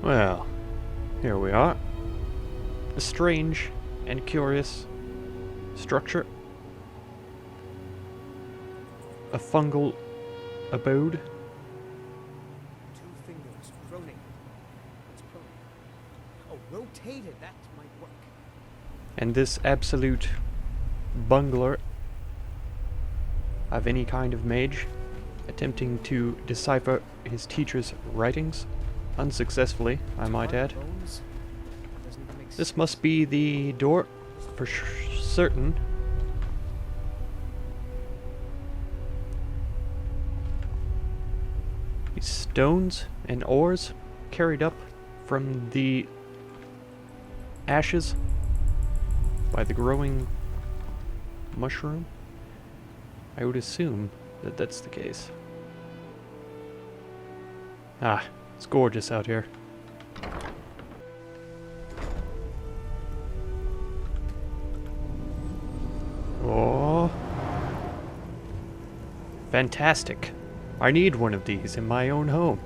Well, here we are. A strange and curious structure. A fungal abode. 2 fingers proning. What's proning? Oh, rotated. That might work. And this absolute bungler of any kind of mage attempting to decipher his teacher's writings, unsuccessfully, I might add. Bones? Doesn't even make This sense. must be the door, for certain. These stones and ores carried up from the ashes by the growing mushroom. I would assume that that's the case. Ah, it's gorgeous out here. Oh. Fantastic. I need one of these in my own home.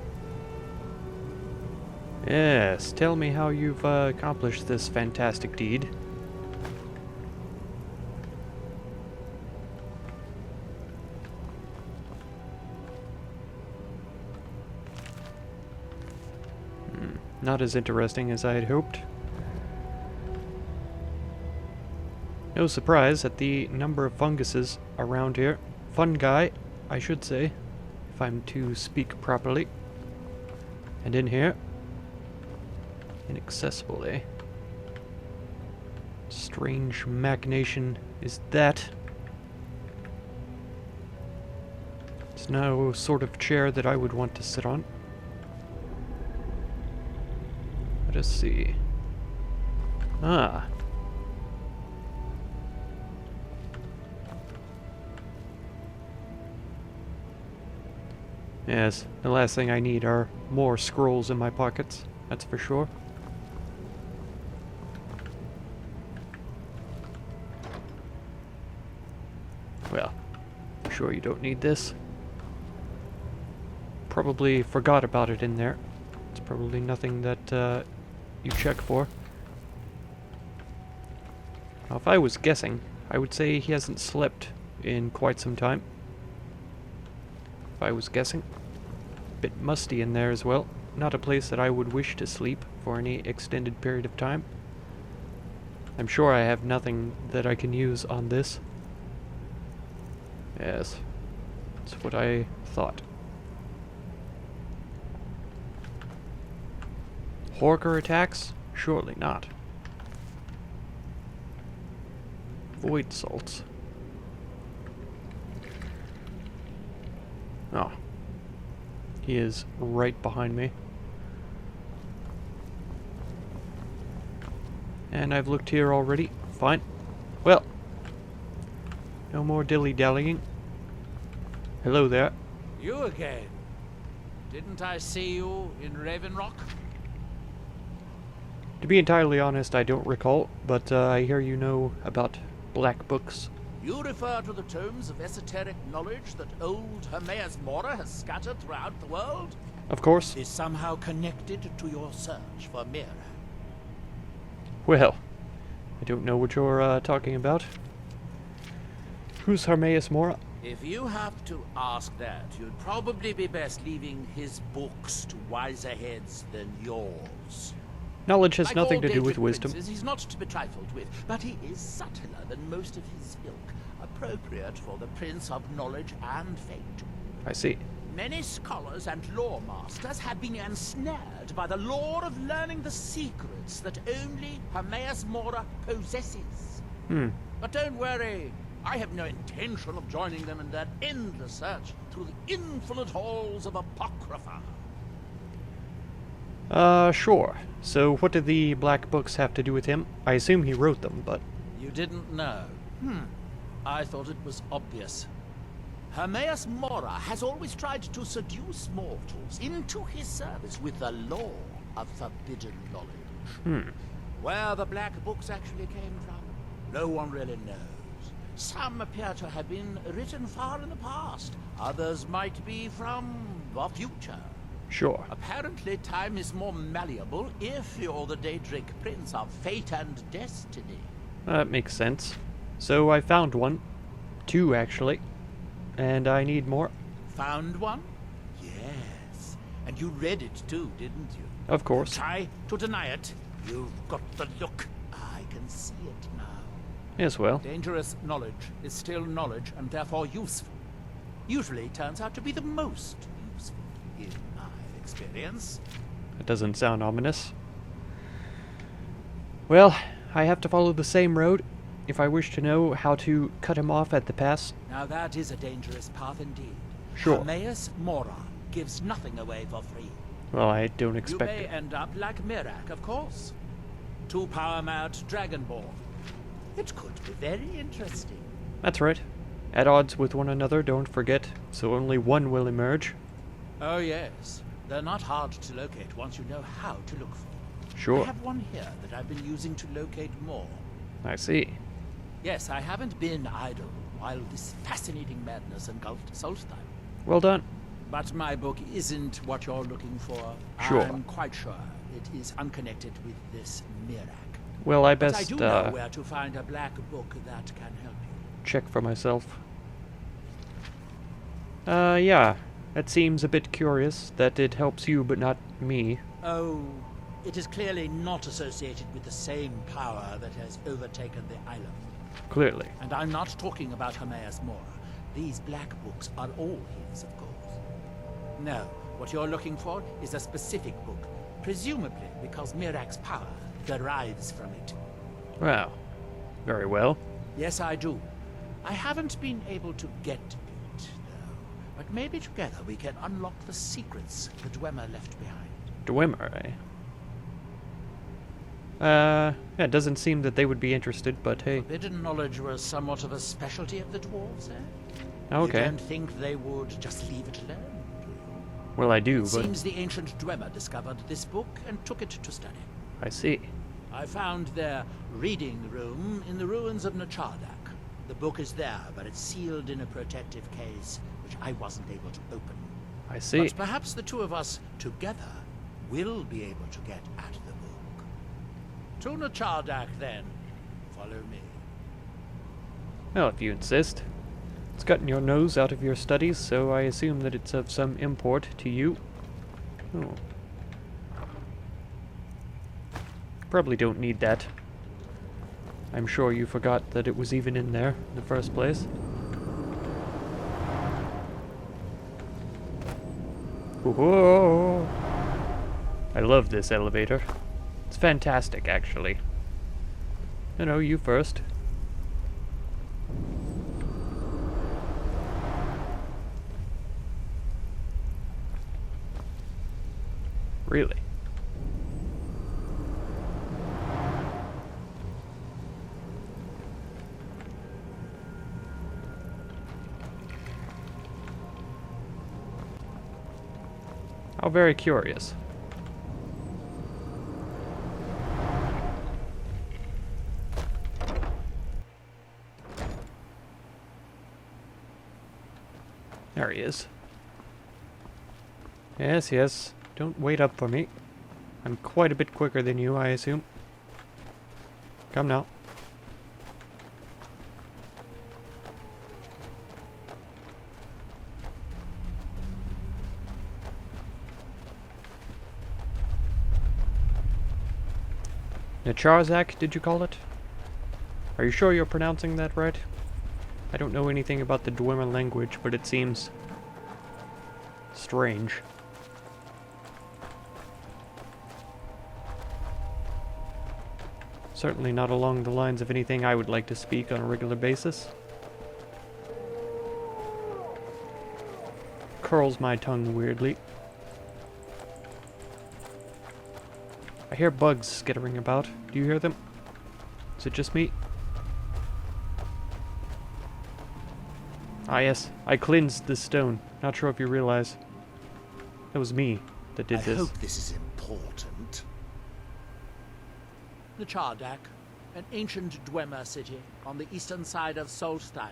Yes, tell me how you've accomplished this fantastic deed. Not as interesting as I had hoped. No surprise at the number of funguses around here. Fungi, I should say, if I'm to speak properly. And in here, inaccessible, eh? Strange machination is that. It's no sort of chair that I would want to sit on. Let us see. Ah. Yes, the last thing I need are more scrolls in my pockets, that's for sure. Well, I'm sure you don't need this. Probably forgot about it in there. It's probably nothing that you check for. Now, if I was guessing, I would say he hasn't slept in quite some time. If I was guessing. Bit musty in there as well. Not a place that I would wish to sleep for any extended period of time. I'm sure I have nothing that I can use on this. Yes, that's what I thought. Horker attacks? Surely not. Void salts. Oh. He is right behind me. And I've looked here already. Fine. Well. No more dilly-dallying. Hello there. You again? Didn't I see you in Raven Rock? To be entirely honest, I don't recall, but I hear you know about black books. You refer to the tomes of esoteric knowledge that old Hermaeus Mora has scattered throughout the world? Of course. Is somehow connected to your search for Mira. Well, I don't know what you're talking about. Who's Hermaeus Mora? If you have to ask that, you'd probably be best leaving his books to wiser heads than yours. Knowledge has Like nothing all to do with dated wisdom. princes, he's not to be trifled with, but he is subtler than most of his ilk, appropriate for the Prince of Knowledge and Fate. I see. Many scholars and lore masters have been ensnared by the lure of learning the secrets that only Hermaeus Mora possesses. But don't worry, I have no intention of joining them in their endless search through the infinite halls of Apocrypha. Sure. So what did the black books have to do with him? I assume he wrote them, but... You didn't know? I thought it was obvious. Hermaeus Mora has always tried to seduce mortals into his service with the lore of forbidden knowledge. Where the black books actually came from, no one really knows. Some appear to have been written far in the past. Others might be from the future. Sure. Apparently, time is more malleable if you're the Daedric Prince of Fate and Destiny. That makes sense. So I found one. 2, actually. And I need more. Found one? Yes. And you read it too, didn't you? Of course. Try to deny it. You've got the look. I can see it now. Yes, well. Dangerous knowledge is still knowledge and therefore useful. Usually turns out to be the most useful, in my experience. That doesn't sound ominous. Well, I have to follow the same road if I wish to know how to cut him off at the pass. Now that is a dangerous path indeed. Sure. Hermaeus Mora gives nothing away for free. Well, I don't You expect may it. end up like Mirak, of course. 2 power-mad Dragonborn. It could be very interesting. That's right. At odds with one another, don't forget, so only one will emerge. Oh yes. They're not hard to locate once you know how to look for. I Sure. have one here that I've been using to locate more. I see. Yes, I haven't been idle while this fascinating madness engulfed Solstheim. Well done. But my book isn't what you're looking for. Sure. I'm quite sure it is unconnected with this Mirak. Well, I But I best do know where to find a black book that can help you. check for myself. Yeah. That seems a bit curious, that it helps you but not me. Oh, it is clearly not associated with the same power that has overtaken the island. Clearly. And I'm not talking about Hermaeus Mora. These black books are all his, of course. No, what you're looking for is a specific book, presumably because Mirak's power derives from it. Well, very well. Yes, I do. I haven't been able to get to it, though. But maybe together we can unlock the secrets the Dwemer left behind. Dwemer, eh? It doesn't seem that they would be interested, but hey. Forbidden knowledge was somewhat of a specialty of the dwarves, eh? Okay. You don't think they would just leave it alone, do you? Well, I do, It but seems the ancient Dwemer discovered this book and took it to study. I see. I found their reading room in the ruins of Nchardak. The book is there, but it's sealed in a protective case, which I wasn't able to open. I see. But perhaps the two of us together will be able to get at the book. To Nchardak, then. Follow me. Well, if you insist. It's gotten your nose out of your studies, so I assume that it's of some import to you. Oh. Probably don't need that. I'm sure you forgot that it was even in there in the first place. Whoa! I love this elevator. It's fantastic, actually. No, you first. Really? How very curious. There he is. Yes, yes. Don't wait up for me. I'm quite a bit quicker than you, I assume. Come now. Nchardak, did you call it? Are you sure you're pronouncing that right? I don't know anything about the Dwemer language, but it seems strange. Certainly not along the lines of anything I would like to speak on a regular basis. Curls my tongue weirdly. I hear bugs skittering about. Do you hear them? Is it just me? Ah yes, I cleansed this stone. Not sure if you realize. It was me that did I this. hope this is important. Nchardak, an ancient Dwemer city on the eastern side of Solstheim.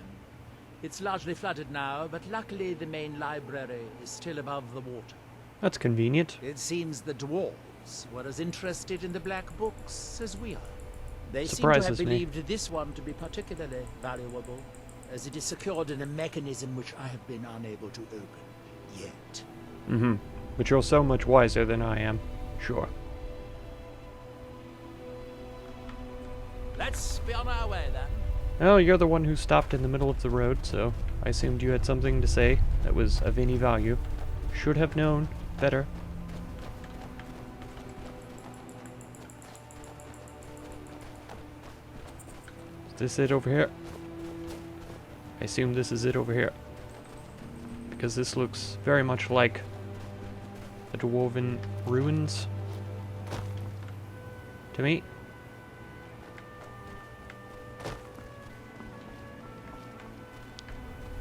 It's largely flooded now, but luckily the main library is still above the water. That's convenient. It seems the dwarves were as interested in the black books as we are. They seem to have Surprises me. believed this one to be particularly valuable, as it is secured in a mechanism which I have been unable to open yet. Mm-hmm. But you're so much wiser than I am. Sure. Let's be on our way then. Well, you're the one who stopped in the middle of the road, so I assumed you had something to say that was of any value. Should have known better. Is this it over here? I assume this is it over here. Because this looks very much like the dwarven ruins to me.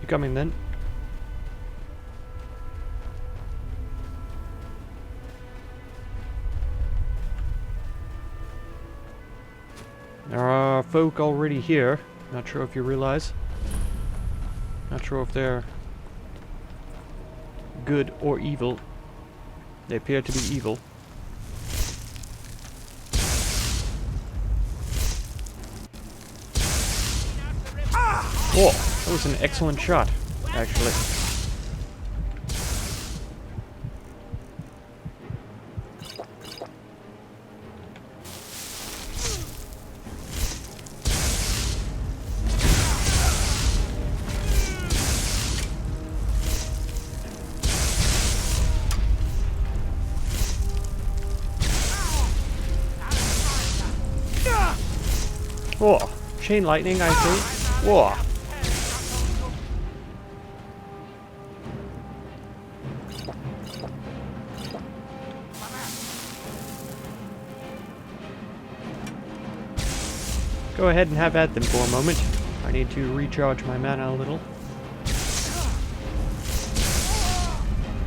You coming then? There are folk already here. Not sure if you realize. Not sure if they're good or evil. They appear to be evil. Oh, that was an excellent shot, actually. Oh, chain lightning, I see. Whoa. Go ahead and have at them for a moment. I need to recharge my mana a little.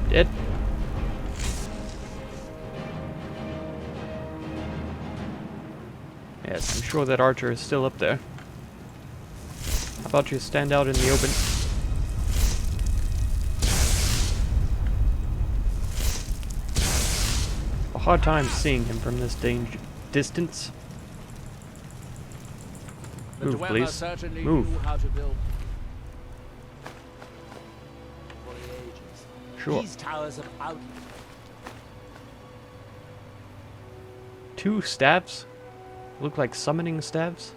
Dead. Yes, I'm sure that archer is still up there. How about you stand out in the open? A hard time seeing him from this distance. The Move, Dwemer please. certainly Move. knew how to build for the ages. Sure. These towers have outlived. 2 staves? Look like summoning staves?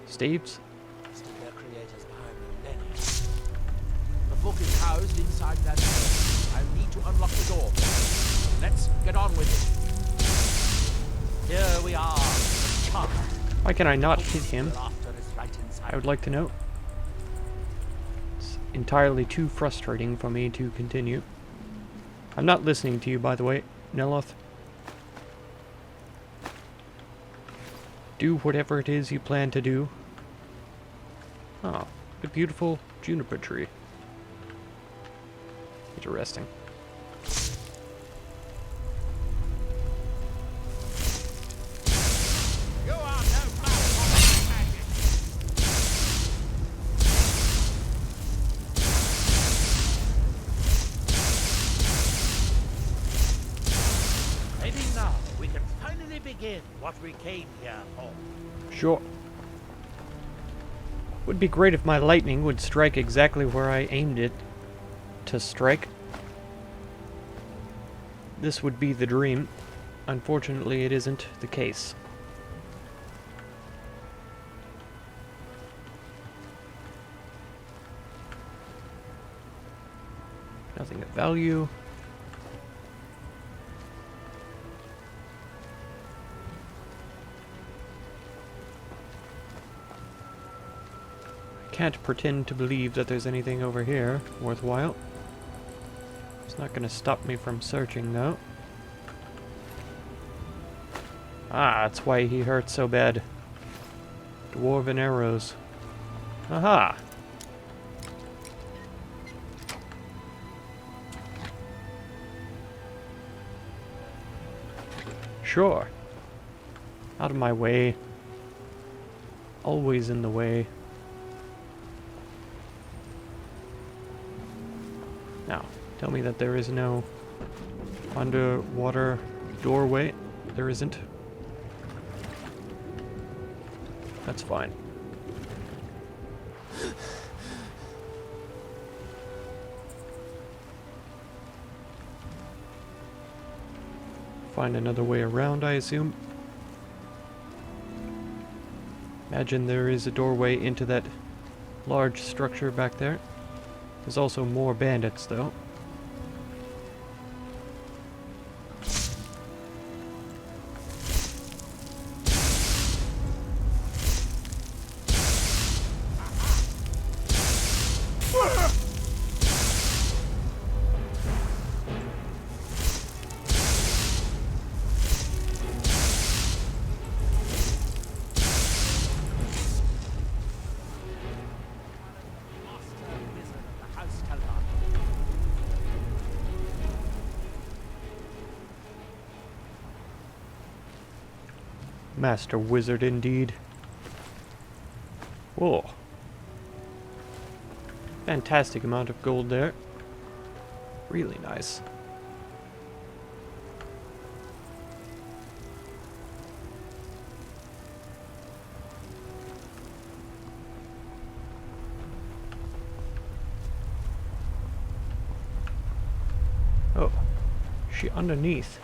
Staves? Still their creators behind millennia. The book is housed inside that door. I need to unlock the door. Let's get on with it. Here we are, the Nchardak. Why can I not hit him? Laughter is right inside. I would like to know. It's entirely too frustrating for me to continue. I'm not listening to you, by the way, Neloth. Do whatever it is you plan to do. Oh, a beautiful juniper tree. Interesting. You are no match for my magic. Maybe now we can finally begin what we came here for. Sure. Would be great if my lightning would strike exactly where I aimed it to strike. This would be the dream. Unfortunately, it isn't the case. Nothing of value. Can't pretend to believe that there's anything over here worthwhile. It's not going to stop me from searching, though. Ah, that's why he hurt so bad. Dwarven arrows. Aha! Sure. Out of my way. Always in the way. Now, tell me that there is no underwater doorway. There isn't. That's fine. Find another way around, I assume. Imagine there is a doorway into that large structure back there. There's also more bandits, though. Master wizard indeed. Whoa. Fantastic amount of gold there. Really nice. Oh, is she underneath?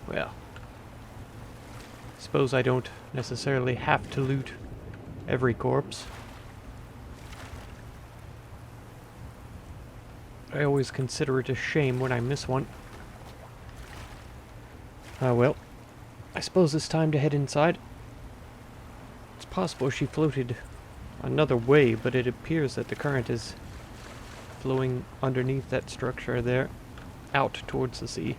Well, suppose I don't necessarily have to loot every corpse. I always consider it a shame when I miss one. Well, I suppose it's time to head inside. It's possible she floated another way, but it appears that the current is flowing underneath that structure there, out towards the sea.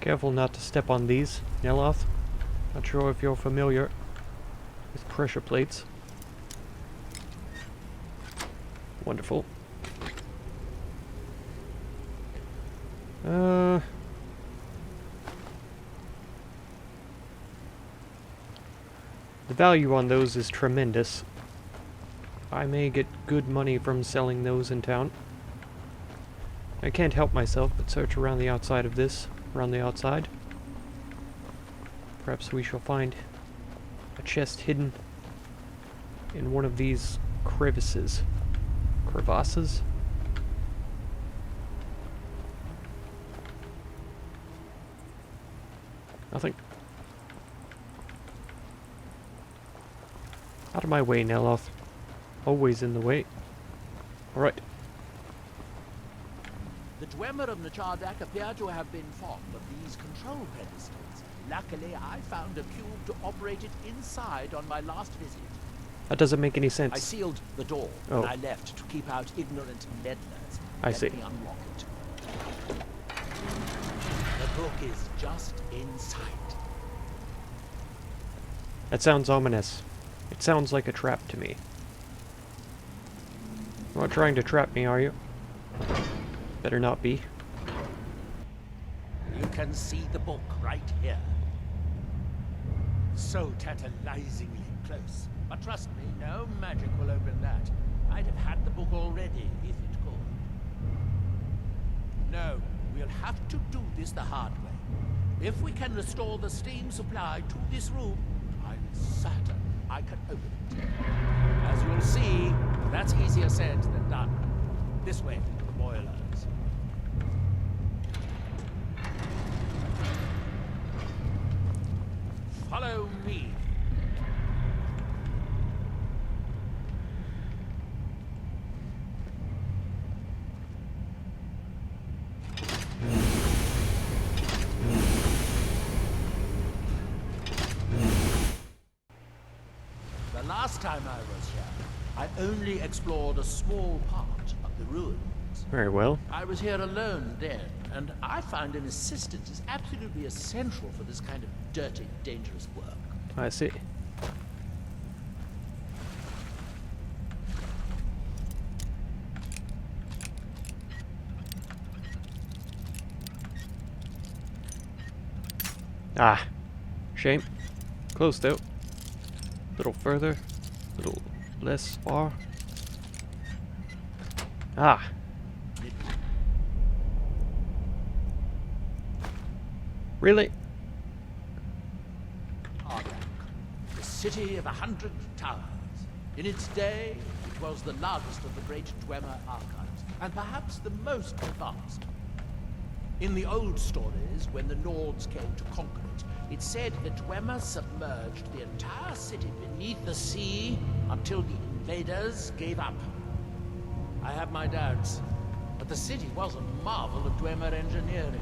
Careful not to step on these, Neloth. Not sure if you're familiar with pressure plates. Wonderful. The value on those is tremendous. I may get good money from selling those in town. I can't help myself but search around the outside of this. Around the outside. Perhaps we shall find a chest hidden in one of these crevices. Crevasses? Nothing. Out of my way, Neloth. Always in the way. Alright. The Dwemer of Nchardak appear to have been fond of these control pedestals. Luckily, I found a cube to operate it inside on my last visit. That doesn't make any sense. I sealed the door when I left to keep out ignorant meddlers. I see. Let me unlock it. The book is just inside. That sounds ominous. It sounds like a trap to me. You're not trying to trap me, are you? Better not be. You can see the book right here. So tantalizingly close. But trust me, no magic will open that. I'd have had the book already, if it could. No, we'll have to do this the hard way. If we can restore the steam supply to this room, I'm certain I can open it. As you'll see, that's easier said than done. This way, boilers. Follow me. The last time I was here, I only explored a small part of the ruins. Very well. I was here alone then, and I find an assistant is absolutely essential for this kind of dirty, dangerous work. I see. Ah, shame. Close though. Little further, little less far. Ah. Really? Nchardak, the city of 100 towers. In its day, it was the largest of the great Dwemer archives, and perhaps the most advanced. In the old stories, when the Nords came to conquer it, it said that Dwemer submerged the entire city beneath the sea until the invaders gave up. I have my doubts, but the city was a marvel of Dwemer engineering,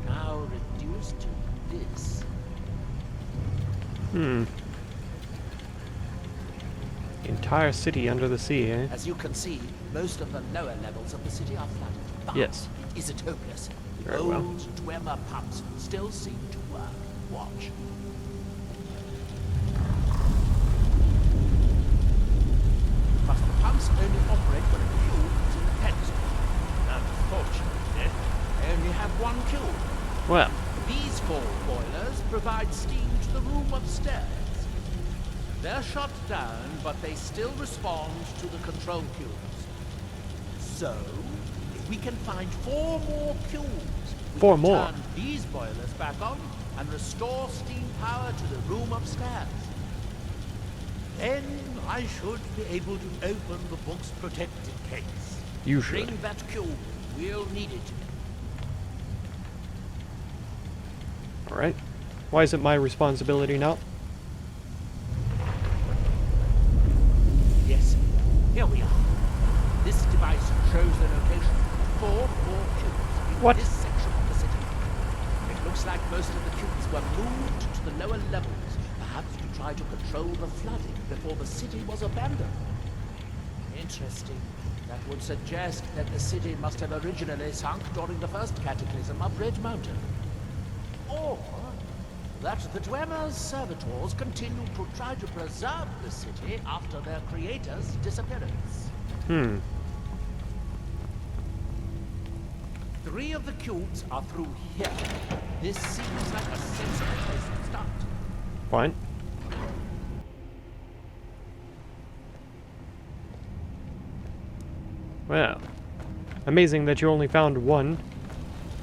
now reduced to this. The entire city under the sea, eh? As you can see, most of the lower levels of the city are flooded. But Yes. it is hopeless. The Very well. old Dwemer pumps still seem to work. Watch. But the pumps only operate when a cube is in the pedestal. Unfortunately, they only have one cube. Well, These 4 boilers provide steam to the room upstairs. They're shut down, but they still respond to the control cubes. So, if we can find 4 more cubes, we 4 can more? turn these boilers back on and restore steam power to the room upstairs. Then I should be able to open the book's protected case. you should. Bring that cube. We'll need it. Alright. Why is it my responsibility now? Yes, here we are. This device shows the location of 4 more cubes in What? this section of the city. It looks like most of the cubes were moved to the lower levels, perhaps to try to control the flooding before the city was abandoned. Interesting. That would suggest that the city must have originally sunk during the first cataclysm of Red Mountain. Or that the Dwemer's servitors continue to try to preserve the city after their creator's disappearance. 3 of the cubes are through here. This seems like a sensible place to start. Fine. Well, amazing that you only found 1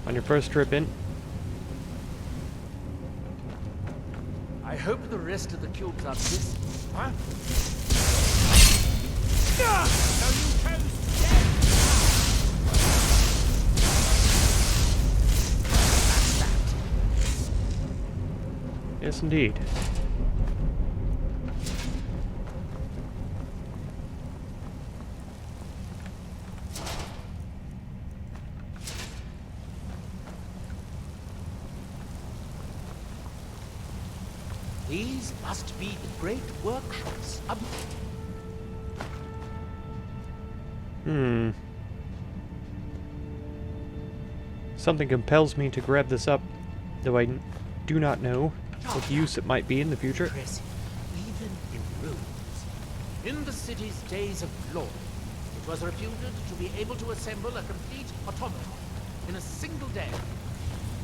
on your first trip in. I hope the rest of the cubes are this. Huh? So you chose death! That's that. Yes, indeed. These must be the great workshops of... Something compels me to grab this up, though I do not know what use it might be in the future. Impressive, even in ruins. In the city's days of glory, it was reputed to be able to assemble a complete automaton in a single day.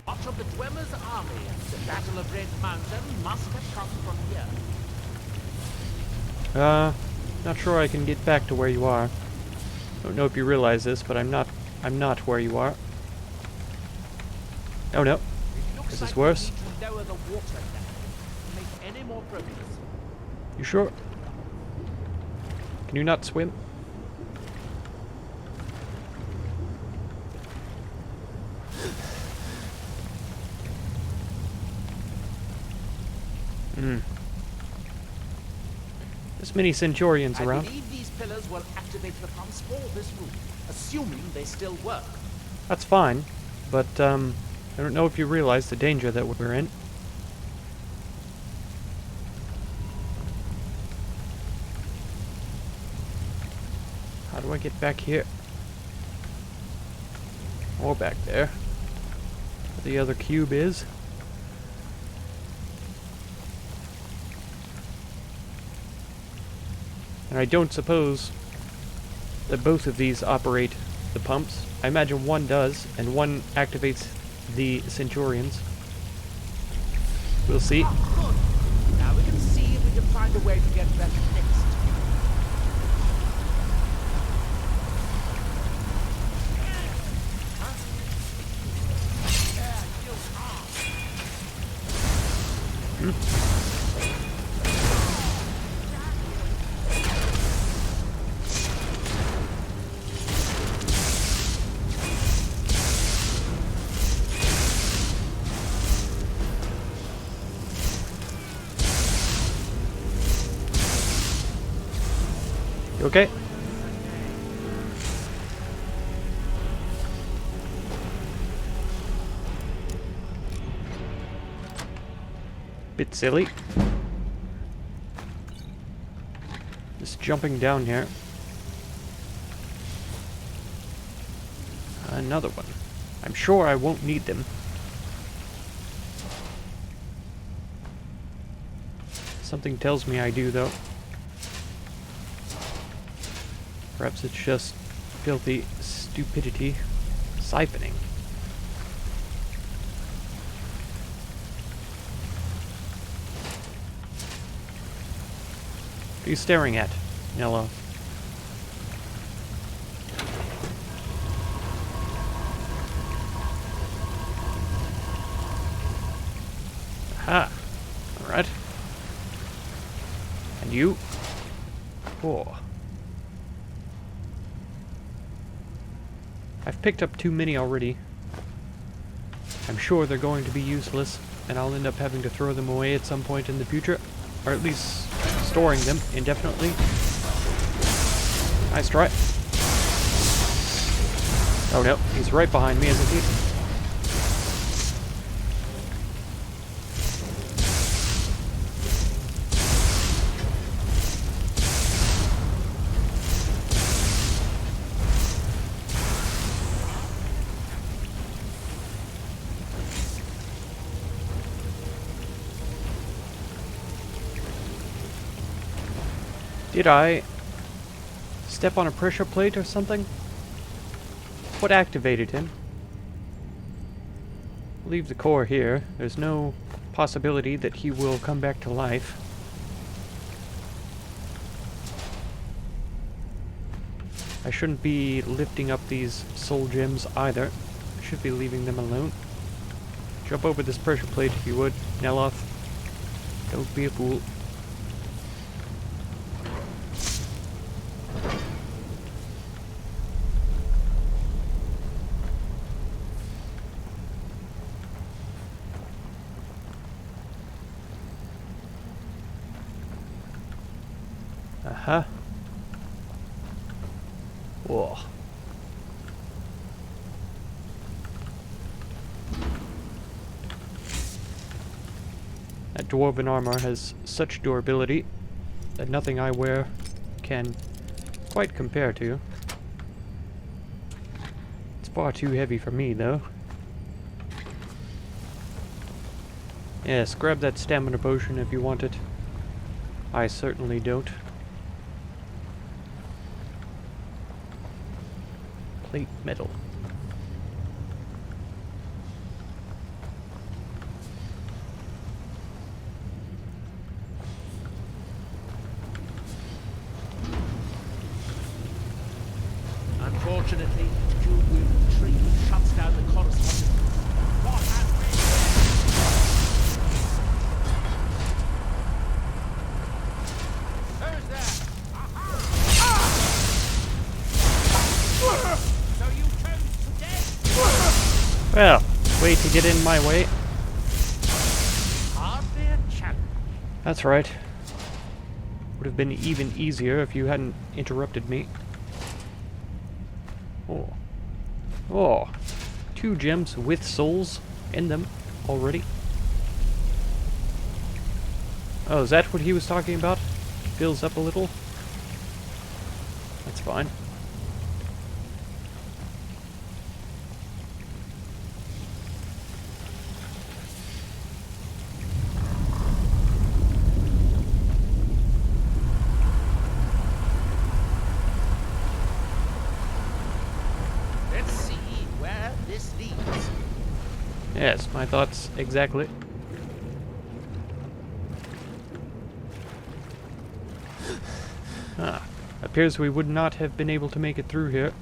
Much of the Dwemer's army at the Battle of Red Mountain must have come from here. Not sure I can get back to where you are. Don't know if you realize this, but I'm not where you are. Oh no. It looks This is like worse. we need to lower the water level to make any more progress. You sure? Can you not swim? There's many Centurions I around. believe these pillars will activate the pumps for this room, assuming they still work. That's fine, but I don't know if you realize the danger that we're in. How do I get back here? Or back there. Where the other cube is. And I don't suppose that both of these operate the pumps. I imagine one does, and one activates the Centurions. We'll see. Good. Now we can see if we can find a way to get back next. You okay? Bit silly. Just jumping down here. Another one. I'm sure I won't need them. Something tells me I do, though. Perhaps it's just filthy stupidity siphoning. What are you staring at, Neloth? Aha! Alright. And you? Oh. I've picked up too many already. I'm sure they're going to be useless, and I'll end up having to throw them away at some point in the future. Or at least storing them indefinitely. Nice try. Oh no, he's right behind me, isn't he? Did I step on a pressure plate or something? What activated him? Leave the core here. There's no possibility that he will come back to life. I shouldn't be lifting up these soul gems either. I should be leaving them alone. Jump over this pressure plate if you would, Neloth. Don't be a fool. Aha. Whoa. That dwarven armor has such durability that nothing I wear can quite compare to. It's far too heavy for me, though. Yes, grab that stamina potion if you want it. I certainly don't. Plate metal. Unfortunately, the tree shuts down the correspondence. What has Who's there? So you chose to dead? Well, way to get in my way. Hardly a challenge. That's right. Would have been even easier if you hadn't interrupted me. Oh. Oh. 2 gems with souls in them already. Oh, is that what he was talking about? Fills up a little? That's fine. Let's see where this leads. Yes, my thoughts exactly. appears we would not have been able to make it through here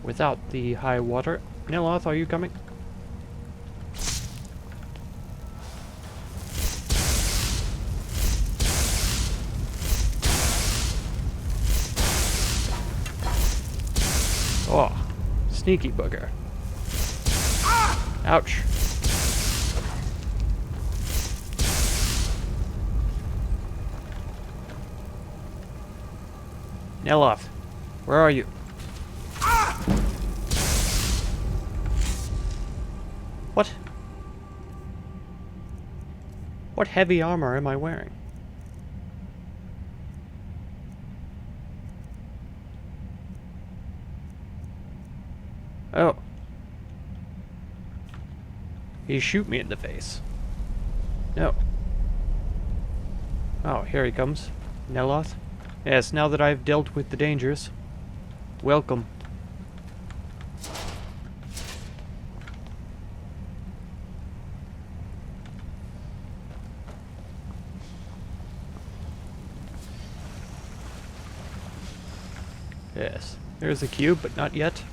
without the high water. Neloth, are you coming? Oh, sneaky bugger. Ouch. Neloth, where are you? What? What heavy armor am I wearing? Oh. He shoot me in the face. No. Oh, here he comes. Neloth. Yes, now that I've dealt with the dangers. Welcome. Yes, there's a cube, but not yet.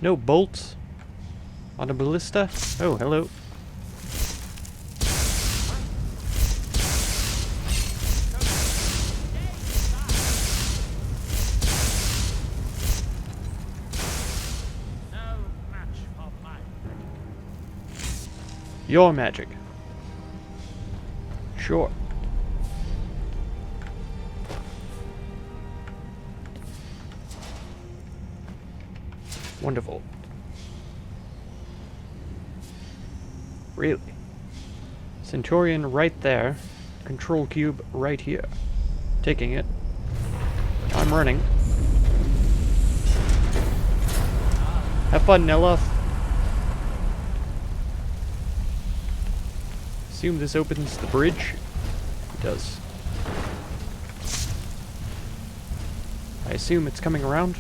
No bolts on a ballista. Oh, hello. Your magic. Sure. Wonderful. Really? Centurion right there. Control cube right here. Taking it. I'm running. Have fun, Neloth. Assume this opens the bridge. It does. I assume it's coming around.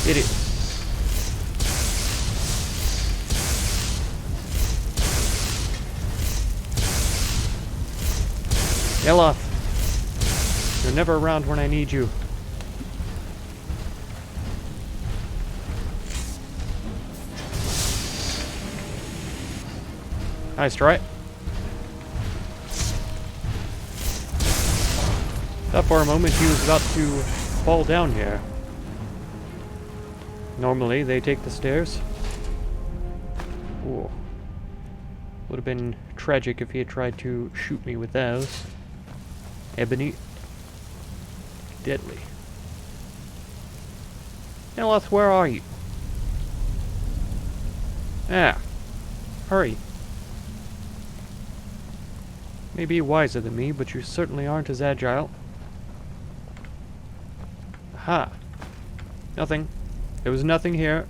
It is. Neloth, you're never around when I need you. Nice try. Thought for a moment he was about to fall down here. Normally they take the stairs. Ooh. Would have been tragic if he had tried to shoot me with those. Ebony. Deadly. Neloth, where are you? Ah. Hurry. Maybe wiser than me, but you certainly aren't as agile. Aha. Nothing. There was nothing here.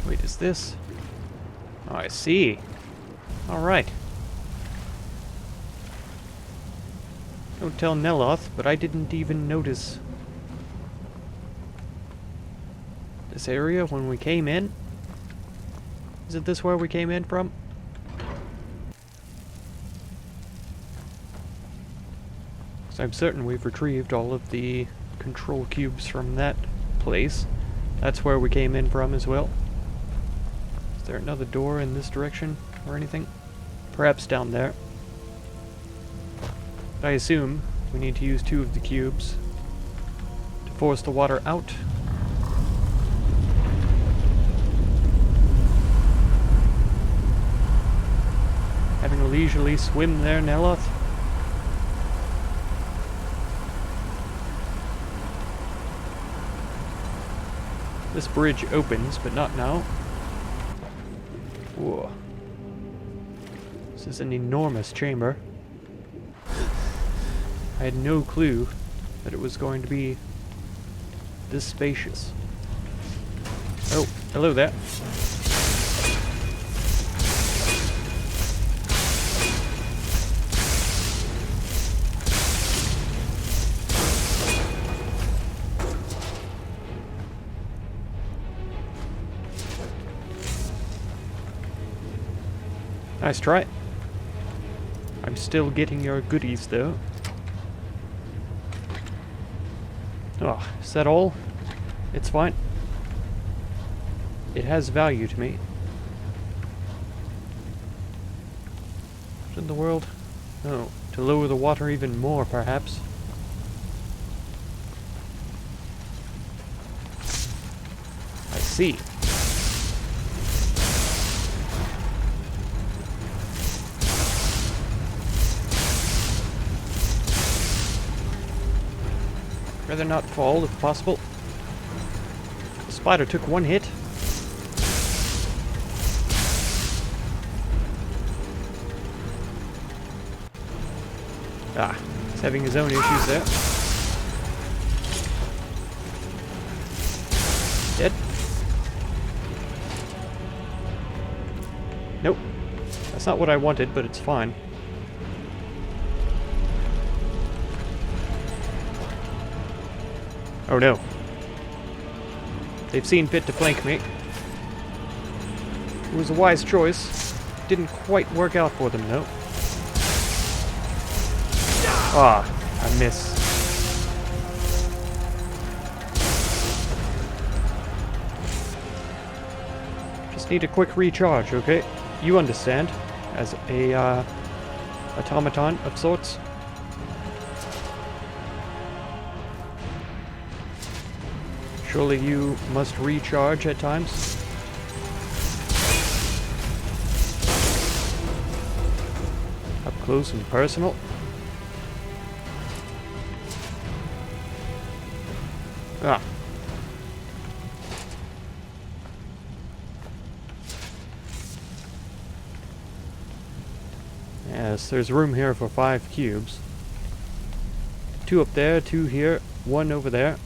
Wait, is this? Oh, I see. Alright. Don't tell Neloth, but I didn't even notice this area when we came in. Is it this where we came in from? So I'm certain we've retrieved all of the control cubes from that place. That's where we came in from as well. Is there another door in this direction or anything? Perhaps down there. I assume we need to use 2 of the cubes to force the water out. Having a leisurely swim there, Neloth. This bridge opens, but not now. Whoa. This is an enormous chamber. I had no clue that it was going to be this spacious. Oh, hello there. Nice try. I'm still getting your goodies though. Oh, is that all? It's fine. It has value to me. What in the world? Oh, to lower the water even more, perhaps. I see. Rather not fall, if possible. The spider took one hit. Ah, he's having his own issues there. Dead. Nope. That's not what I wanted, but it's fine. Oh no. They've seen fit to flank me. It was a wise choice. Didn't quite work out for them though. Ah, I miss. Just need a quick recharge, okay? You understand, as a automaton of sorts. Surely you must recharge at times. Up close and personal. Ah. Yes, there's room here for 5 cubes. 2 up there, 2 here, 1 over there.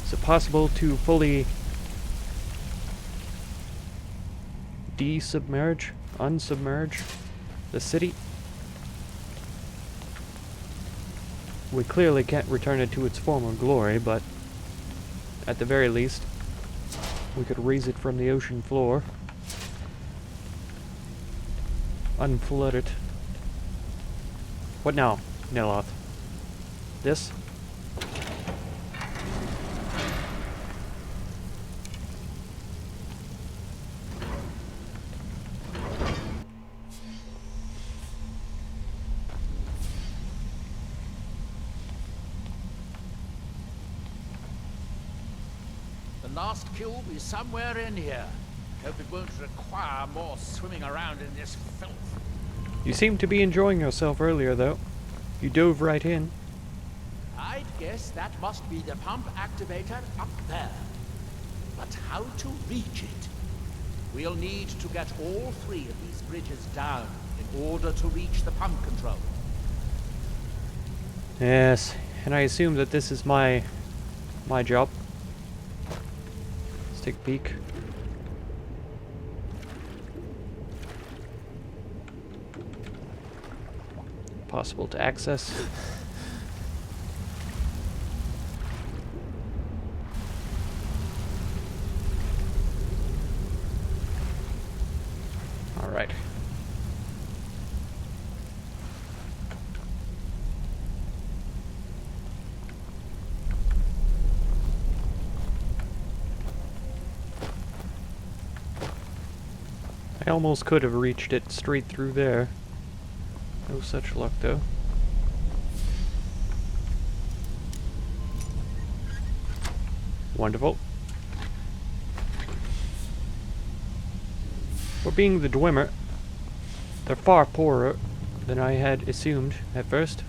Is it possible to fully de-submerge, unsubmerge the city? We clearly can't return it to its former glory, but at the very least, we could raise it from the ocean floor. Unflood it. What now, Neloth? This? The last cube is somewhere in here. Hope it won't require more swimming around in this filth. You seemed to be enjoying yourself earlier, though. You dove right in. I'd guess that must be the pump activator up there. But how to reach it? We'll need to get all 3 of these bridges down in order to reach the pump control. Yes, and I assume that this is my job. Let's take a peek. Possible to access. All right. I almost could have reached it straight through there. No such luck, though. Wonderful. For being the Dwemer, they're far poorer than I had assumed at first.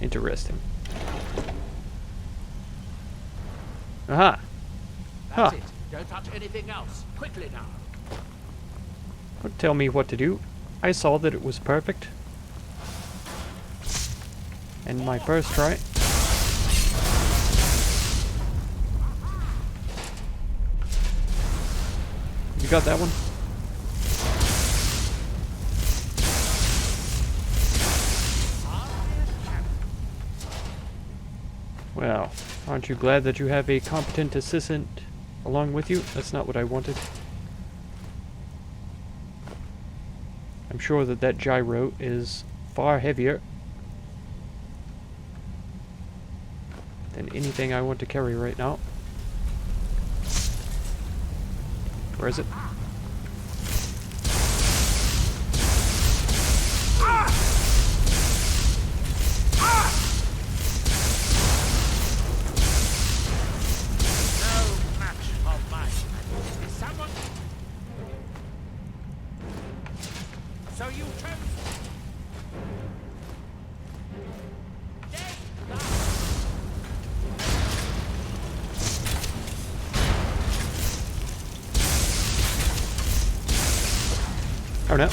Interesting. Aha! That's it. Don't touch anything else. Quickly now. Don't tell me what to do. I saw that it was perfect. And my first try. You got that one? Well, aren't you glad that you have a competent assistant along with you? That's not what I wanted. I'm sure that that gyro is far heavier than anything I want to carry right now. Where is it? So you chose. Oh no.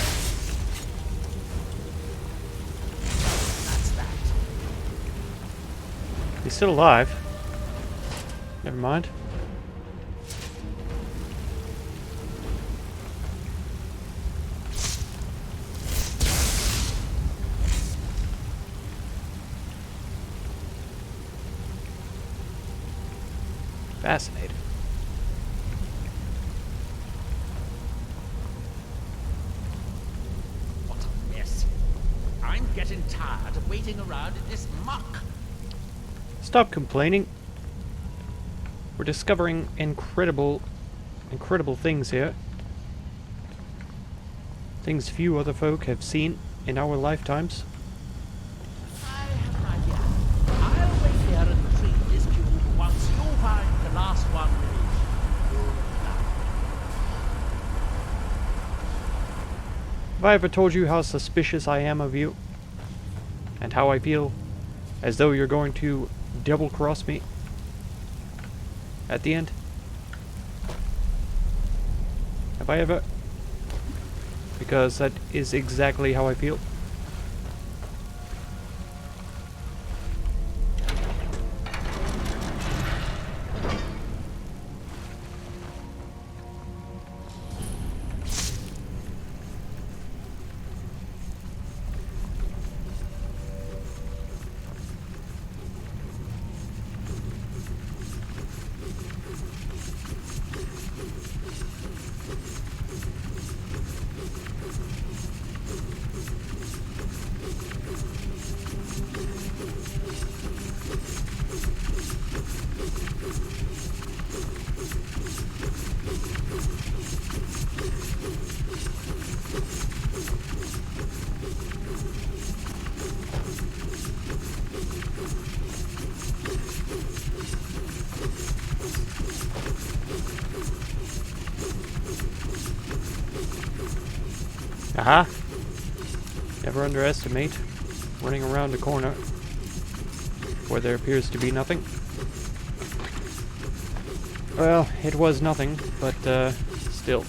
That's that. He's still alive. Never mind. Fascinating. What a mess. I'm getting tired of waiting around in this muck. Stop complaining. We're discovering incredible things here. Things few other folk have seen in our lifetimes. I have an idea. I'll wait here and retrieve this cube once you find the last one released. Have I ever told you how suspicious I am of you? And how I feel as though you're going to double-cross me at the end? Have I ever? Because that is exactly how I feel. Aha! Never underestimate running around a corner where there appears to be nothing. Well, it was nothing, but still.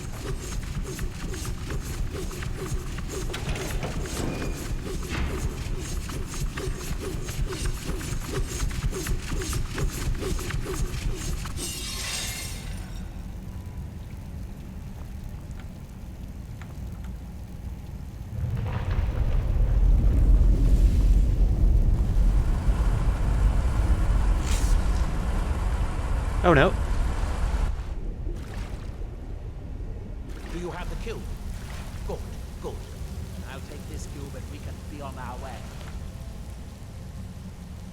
Oh no. Do you have the cube? Good, good. I'll take this cube and we can be on our way.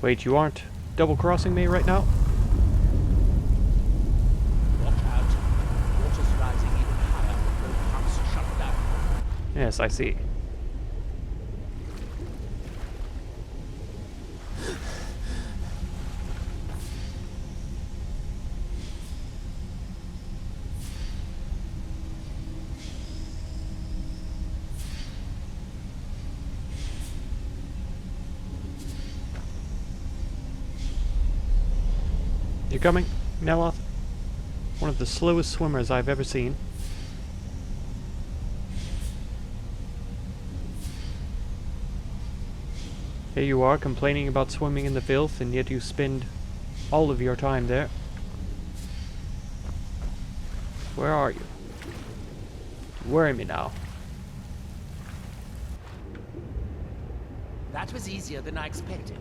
Wait, you aren't double-crossing me right now? Watch out. Water's rising even higher when both pumps shut down. Yes, I see. You coming, Neloth? One of the slowest swimmers I've ever seen. Here you are complaining about swimming in the filth, and yet you spend all of your time there. Where are you? Worry me now. That was easier than I expected.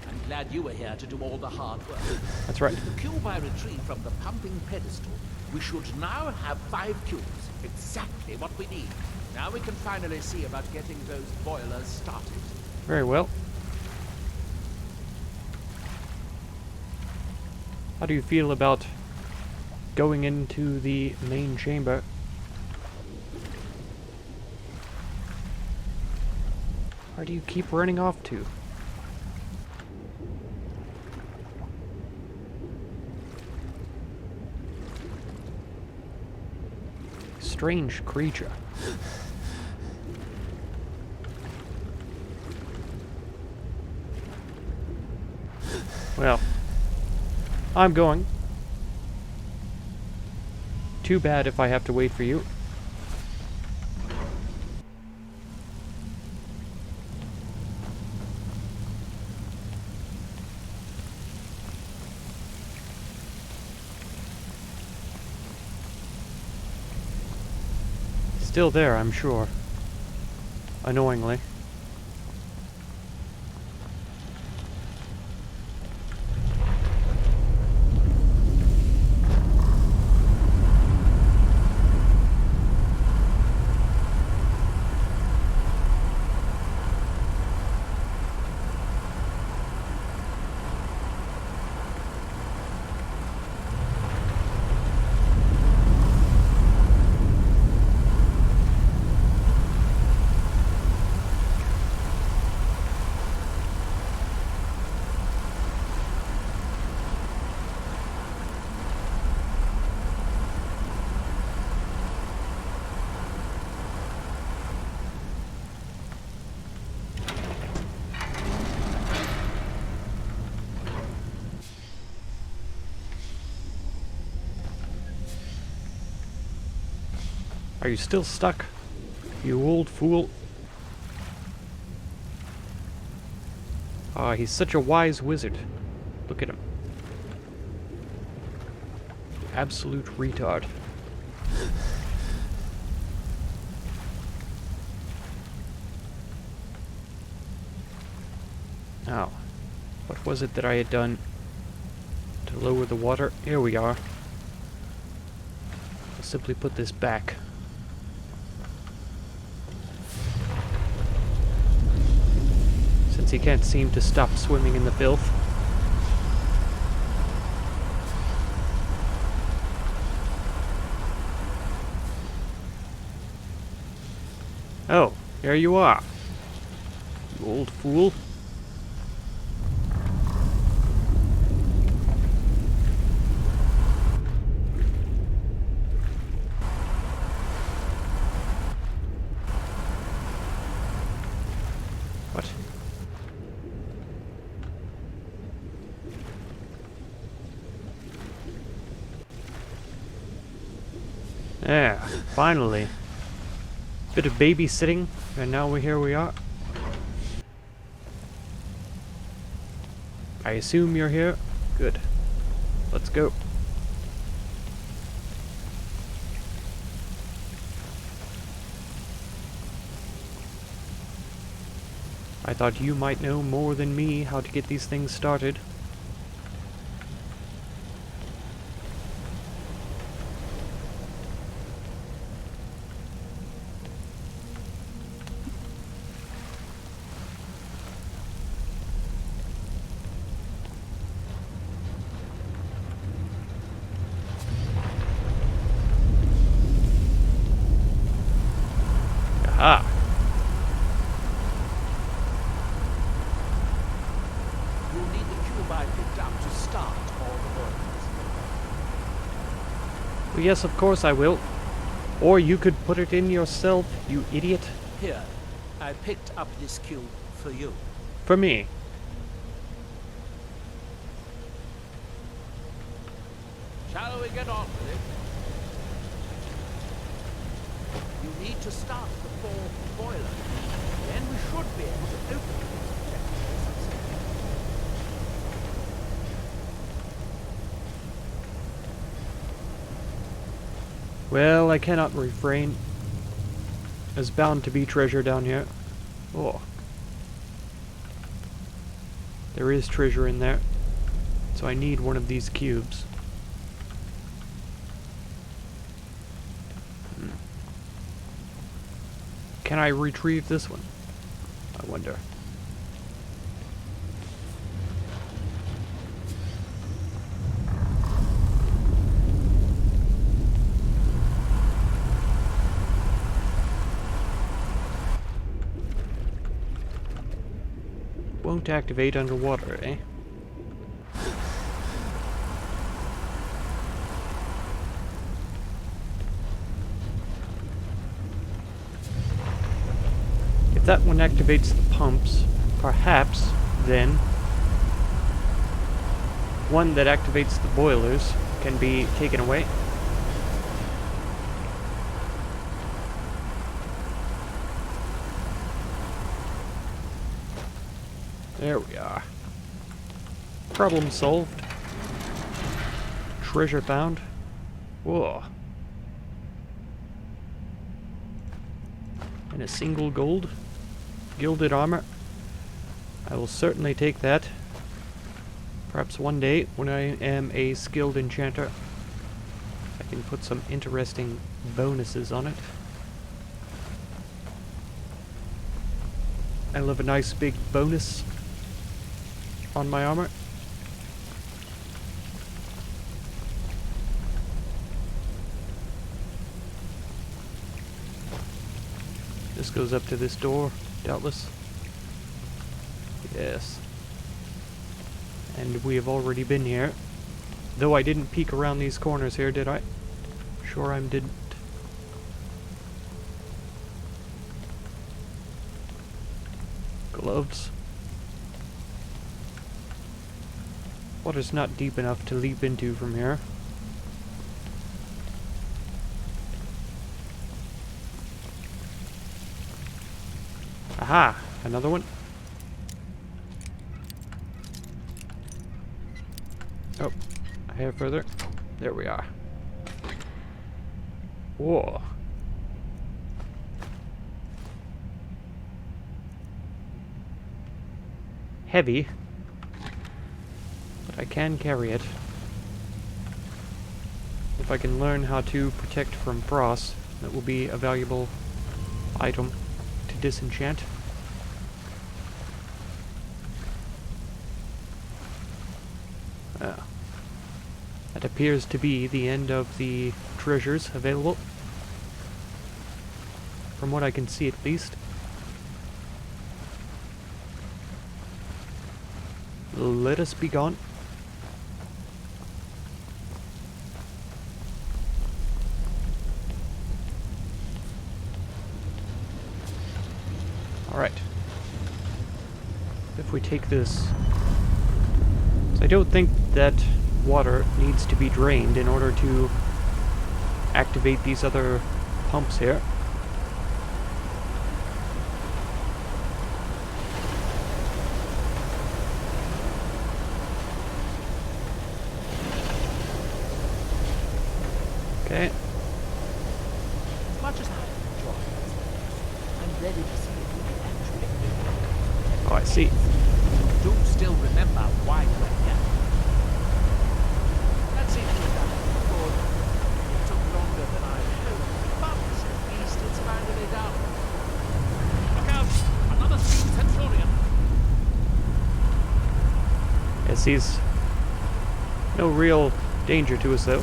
I'm glad you were here to do all the hard work. That's right. With the cube I retrieved from the pumping pedestal, we should now have 5 cubes. Exactly what we need. Now we can finally see about getting those boilers started. Very well. How do you feel about going into the main chamber? Where do you keep running off to? Strange creature. Well, I'm going. Too bad if I have to wait for you. Still there, I'm sure. Annoyingly. Are you still stuck, you old fool? Ah, he's such a wise wizard. Look at him. Absolute retard. Now, what was it that I had done to lower the water? Here we are. I'll simply put this back. Since he can't seem to stop swimming in the filth. Oh, there you are. You old fool. What? Yeah, finally. Bit of babysitting, and now here we are. I assume you're here? Good. Let's go. I thought you might know more than me how to get these things started. Aha! You'll need the cube I picked up to start all the boilers. Well, yes, of course I will. Or you could put it in yourself, you idiot. Here, I picked up this cube for you. For me. Shall we get on with it? You need to start the 4 boilers. Then we should be able to open these detectors Well, I cannot refrain. There's bound to be treasure down here. Oh. There is treasure in there. So I need one of these cubes. Can I retrieve this one? I wonder. Won't activate underwater, eh? If that one activates the pumps, perhaps then one that activates the boilers can be taken away. There we are. Problem solved. Treasure found. Whoa. And a single gold. Gilded armor. I will certainly take that. Perhaps one day, when I am a skilled enchanter, I can put some interesting bonuses on it. I love a nice big bonus on my armor. This goes up to this door, doubtless. Yes. And we have already been here. Though I didn't peek around these corners here, did I? Sure I didn't. Gloves. Water's not deep enough to leap into from here. Aha! Another one. Oh, a hair further. There we are. Whoa. Heavy. But I can carry it. If I can learn how to protect from frost, that will be a valuable item to disenchant. That appears to be the end of the treasures available. From what I can see at least. Let us be gone. Alright. If we take this... So I don't think that water needs to be drained in order to activate these other pumps here. Okay. As much as I enjoy it, I'm ready to see if we can actually. Oh, I see. Do still remember why we're here. That seems to have done it before. It took longer than I hoped, but at least it's finally done. Look out! Another steam Centurion! Yes, he's no real danger to us, though.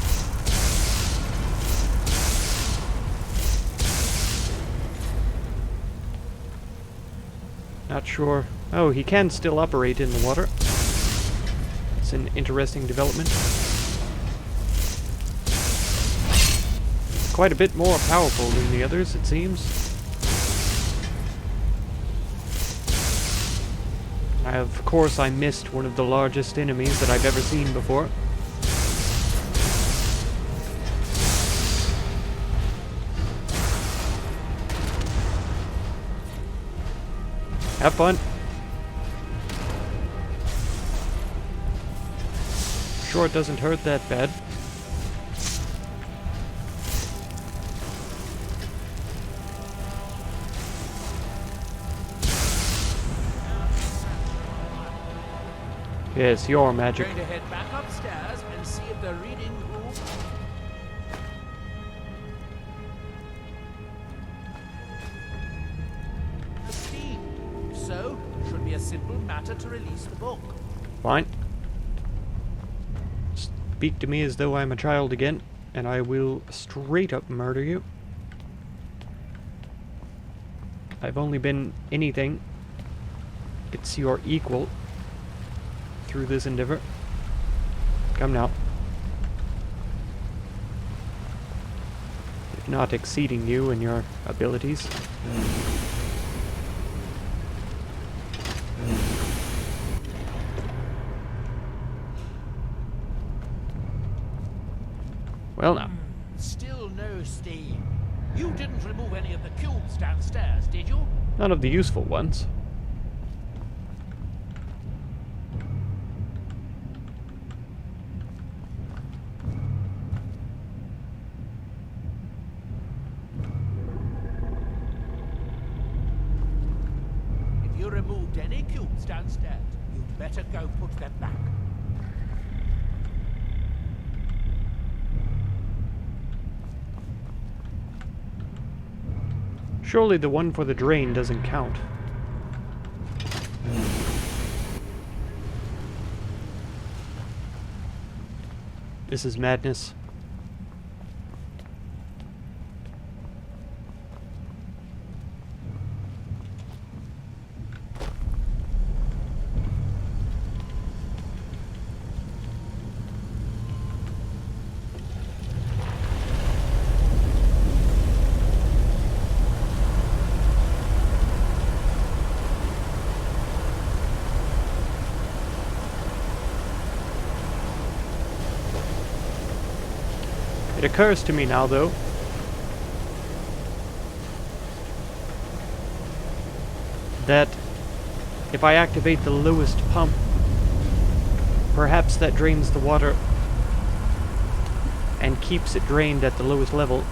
Not sure. Oh, he can still operate in the water. It's an interesting development. Quite a bit more powerful than the others, it seems. Of course, I missed one of the largest enemies that I've ever seen before. Have fun. Sure, it doesn't hurt that bad. Yes, your magic. Going to head back upstairs and see if the reading room. The steam. So, should be a simple matter to release the book. Fine. Speak to me as though I'm a child again, and I will straight up murder you. I've only been anything. It's your equal through this endeavor. Come now. If not exceeding you in your abilities. Well now. Still no steam. You didn't remove any of the cubes downstairs, did you? None of the useful ones. If you removed any cubes downstairs, you'd better go put them back. Surely the one for the drain doesn't count. This is madness. It occurs to me now, though, that if I activate the lowest pump, perhaps that drains the water and keeps it drained at the lowest level,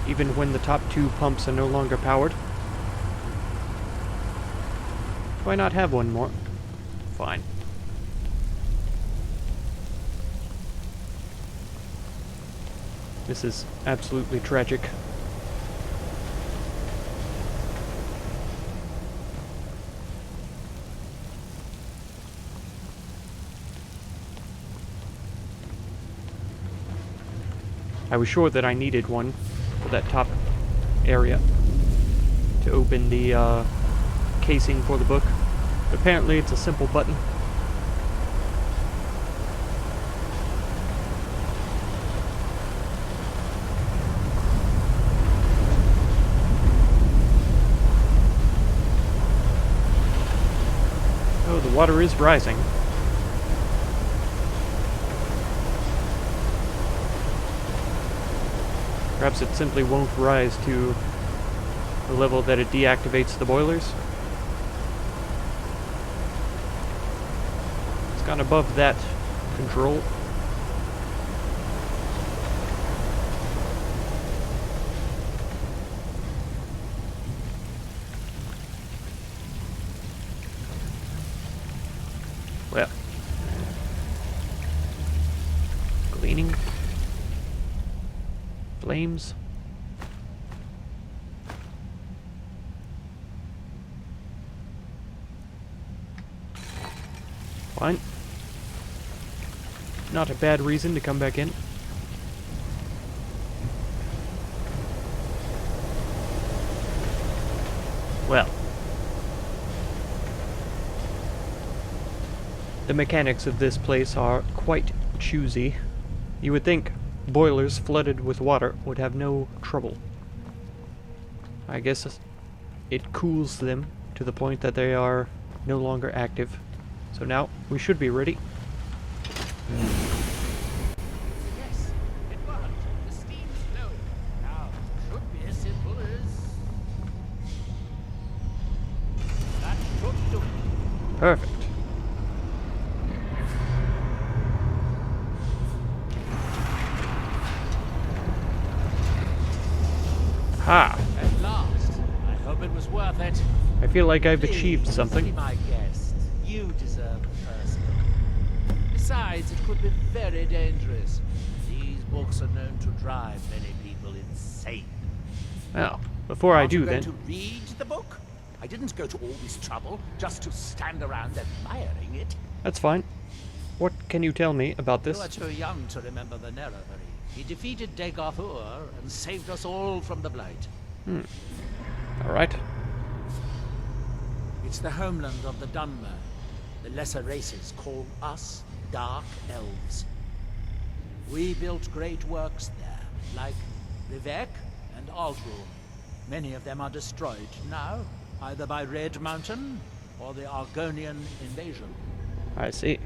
even when the top two pumps are no longer powered. Why not have one more? Fine. This is absolutely tragic. I was sure that I needed one for that top area to open the casing for the book. Apparently it's a simple button. Oh, the water is rising. Perhaps it simply won't rise to the level that it deactivates the boilers. It's gone above that control. Well, cleaning, flames. Fine. Not a bad reason to come back in. Well. The mechanics of this place are quite choosy. You would think boilers flooded with water would have no trouble. I guess it cools them to the point that they are no longer active. So now we should be ready. Yes, it worked. The steam's flowing. Now, should be as simple as... That should do it. Perfect. Ha! At last. I hope it was worth it. I feel like I've Please, achieved something. be my guest. you deserve the first look. Besides, it could be very dangerous. These books are known to drive many people insane. Well, before I Aren't you do going then... to read the book? I didn't go to all this trouble just to stand around admiring it. That's fine. What can you tell me about You this? are too young to remember the Neloth. He defeated Dagorthur and saved us all from the Blight. Alright. It's the homeland of the Dwemer. The lesser races call us Dark Elves. We built great works there, like Vivec and Aldrune. Many of them are destroyed now, either by Red Mountain or the Argonian invasion. I see.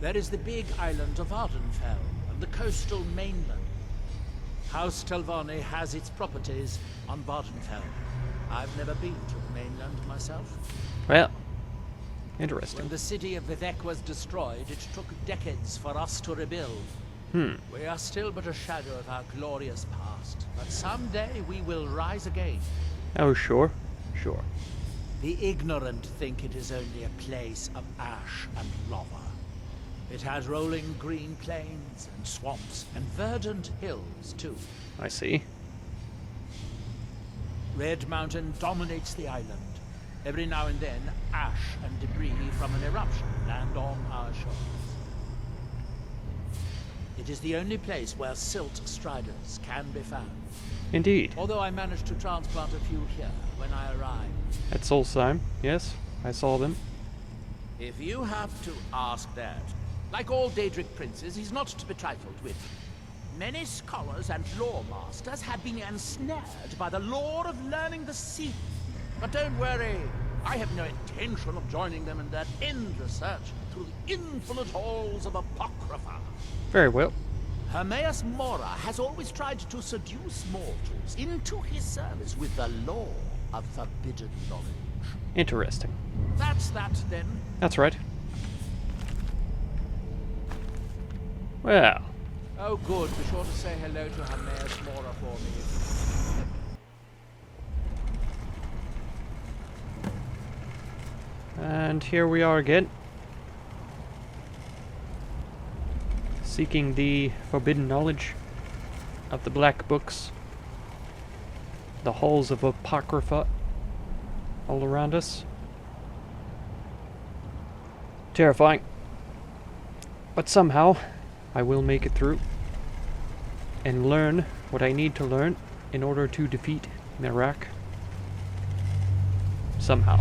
There is the big island of Ardenfell and the coastal mainland. House Telvanni has its properties on Vardenfell. I've never been to the mainland myself. Well, When interesting. the city of Vivec was destroyed, it took decades for us to rebuild. We are still but a shadow of our glorious past, but someday we will rise again. Oh, sure. Sure. The ignorant think it is only a place of ash and lava. It has rolling green plains and swamps and verdant hills, too. I see. Red Mountain dominates the island. Every now and then, ash and debris from an eruption land on our shores. It is the only place where silt striders can be found. Indeed. Although I managed to transplant a few here when I arrived. At Solstheim, yes. I saw them. If you have to ask that, like all Daedric princes, he's not to be trifled with. Many scholars and lore masters have been ensnared by the lure of learning the sea. But don't worry, I have no intention of joining them in their endless search through the infinite halls of Apocrypha. Very well. Hermaeus Mora has always tried to seduce mortals into his service with the lore of forbidden knowledge. Interesting. That's that, then. That's right. Well, Oh, good. Be sure to say hello to Hermaeus Mora for me. and here we are again. Seeking the forbidden knowledge of the black books. The halls of Apocrypha all around us. Terrifying. But somehow, I will make it through. And learn what I need to learn in order to defeat Merak. Somehow.